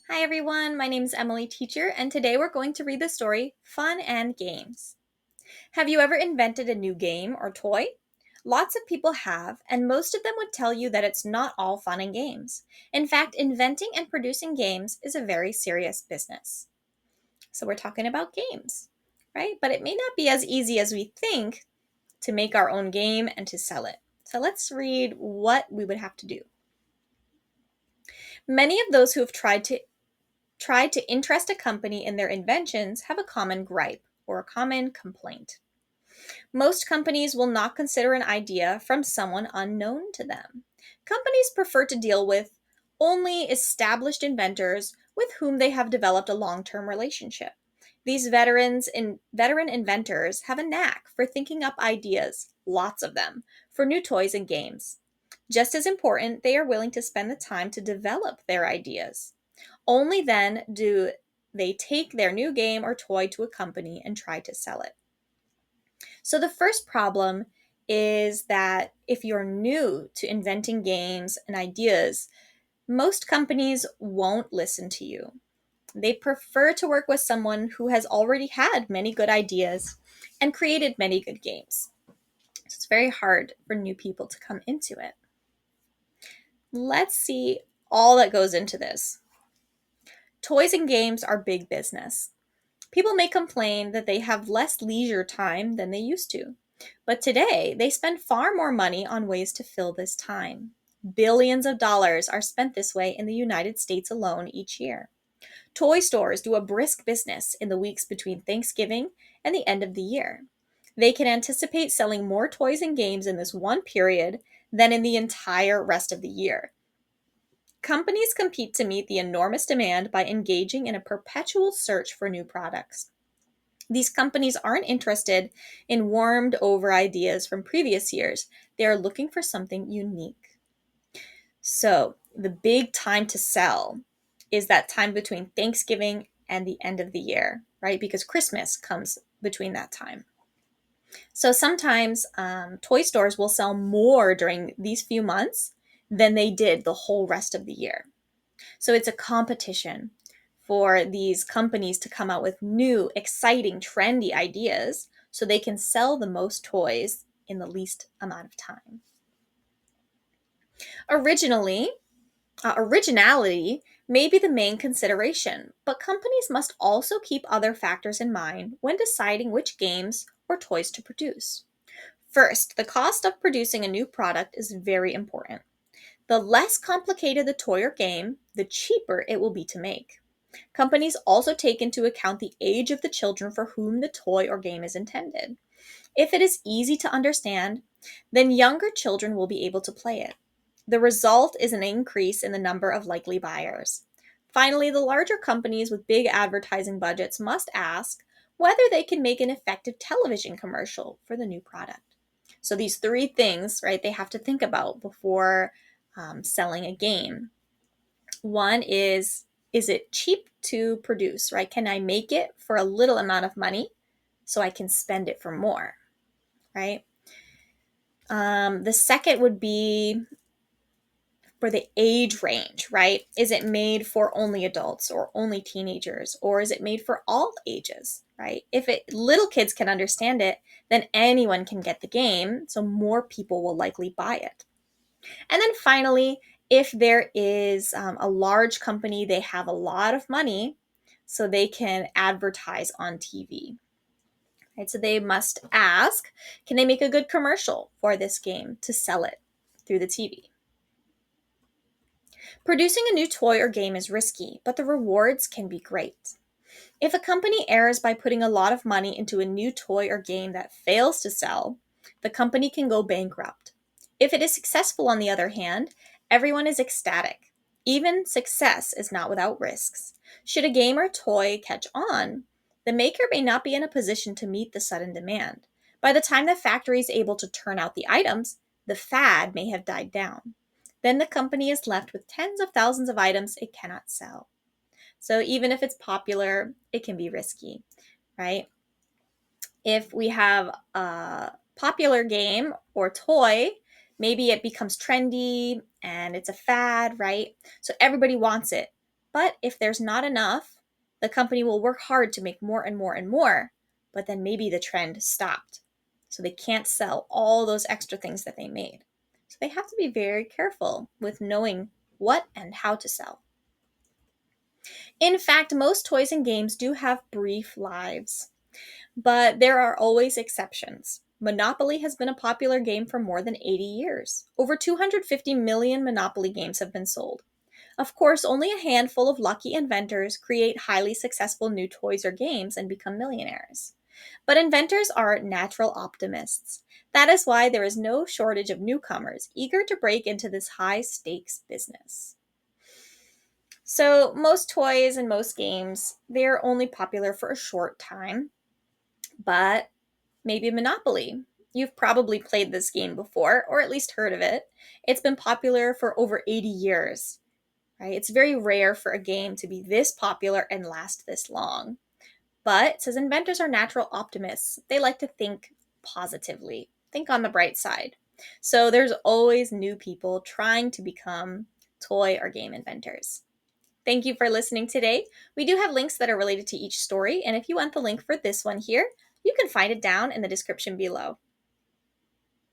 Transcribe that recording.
Hi everyone, my name is Emily Teacher, and today we're going to read the story Fun and Games. Have you ever invented a new game or toy? Lots of people have, and most of them would tell you that it's not all fun and games. In fact, inventing and producing games is a very serious business. So we're talking about games, right? But it may not be as easy as we think to make our own game and to sell it. So let's read what we would have to do. Many of those who have tried to interest a company in their inventions have a common gripe or a common complaint. Most companies will not consider an idea from someone unknown to them. Companies prefer to deal with only established inventors with whom they have developed a long-term relationship. These veteran inventors have a knack for thinking up ideas, lots of them, for new toys and games. Just as important, they are willing to spend the time to develop their ideas. Only then do they take their new game or toy to a company and try to sell it. So the first problem is that if you're new to inventing games and ideas, most companies won't listen to you. They prefer to work with someone who has already had many good ideas and created many good games. So it's very hard for new people to come into it. Let's see all that goes into this. Toys and games are big business. People may complain that they have less leisure time than they used to, but today they spend far more money on ways to fill this time. Billions of dollars are spent this way in the United States alone each year. Toy stores do a brisk business in the weeks between Thanksgiving and the end of the year. They can anticipate selling more toys and games in this one period than in the entire rest of the year. Companies compete to meet the enormous demand by engaging in a perpetual search for new products. These companies aren't interested in warmed over ideas from previous years. They are looking for something unique. So, the big time to sell is that time between Thanksgiving and the end of the year, right? Because Christmas comes between that time. So, sometimes toy stores will sell more during these few months than they did the whole rest of the year. So, it's a competition for these companies to come out with new, exciting, trendy ideas so they can sell the most toys in the least amount of time. Originally, Originality may be the main consideration, but companies must also keep other factors in mind when deciding which games or toys to produce. First, the cost of producing a new product is very important. The less complicated the toy or game, the cheaper it will be to make. Companies also take into account the age of the children for whom the toy or game is intended. If it is easy to understand, then younger children will be able to play it. The result is an increase in the number of likely buyers. Finally, the larger companies with big advertising budgets must ask whether they can make an effective television commercial for the new product. So, these three things, right, they have to think about before selling a game. One is it cheap to produce, right? Can I make it for a little amount of money so I can spend it for more, right? The second would be for the age range, right? Is it made for only adults or only teenagers, or is it made for all ages, right? If little kids can understand it, then anyone can get the game, so more people will likely buy it. And then finally, if there is a large company, they have a lot of money, so they can advertise on TV. Right? So they must ask, can they make a good commercial for this game to sell it through the TV? Producing a new toy or game is risky, but the rewards can be great. If a company errs by putting a lot of money into a new toy or game that fails to sell, the company can go bankrupt. If it is successful, on the other hand, everyone is ecstatic. Even success is not without risks. Should a game or toy catch on, the maker may not be in a position to meet the sudden demand. By the time the factory is able to turn out the items, the fad may have died down. Then the company is left with tens of thousands of items it cannot sell. So even if it's popular, it can be risky, right? If we have a popular game or toy, maybe it becomes trendy and it's a fad, right? So everybody wants it, But if there's not enough, the company will work hard to make more and more and more, but then maybe the trend stopped. So they can't sell all those extra things that they made. So they have to be very careful with knowing what and how to sell. In fact, most toys and games do have brief lives, but there are always exceptions. Monopoly has been a popular game for more than 80 years. Over 250 million Monopoly games have been sold. Of course, only a handful of lucky inventors create highly successful new toys or games and become millionaires. But inventors are natural optimists. That is why there is no shortage of newcomers eager to break into this high stakes business. So, most toys and most games, they're only popular for a short time, but maybe Monopoly. You've probably played this game before, or at least heard of it. It's been popular for over 80 years, right? It's very rare for a game to be this popular and last this long. But it says inventors are natural optimists. They like to think positively, think on the bright side. So there's always new people trying to become toy or game inventors. Thank you for listening today. We do have links that are related to each story, and if you want the link for this one here, you can find it down in the description below.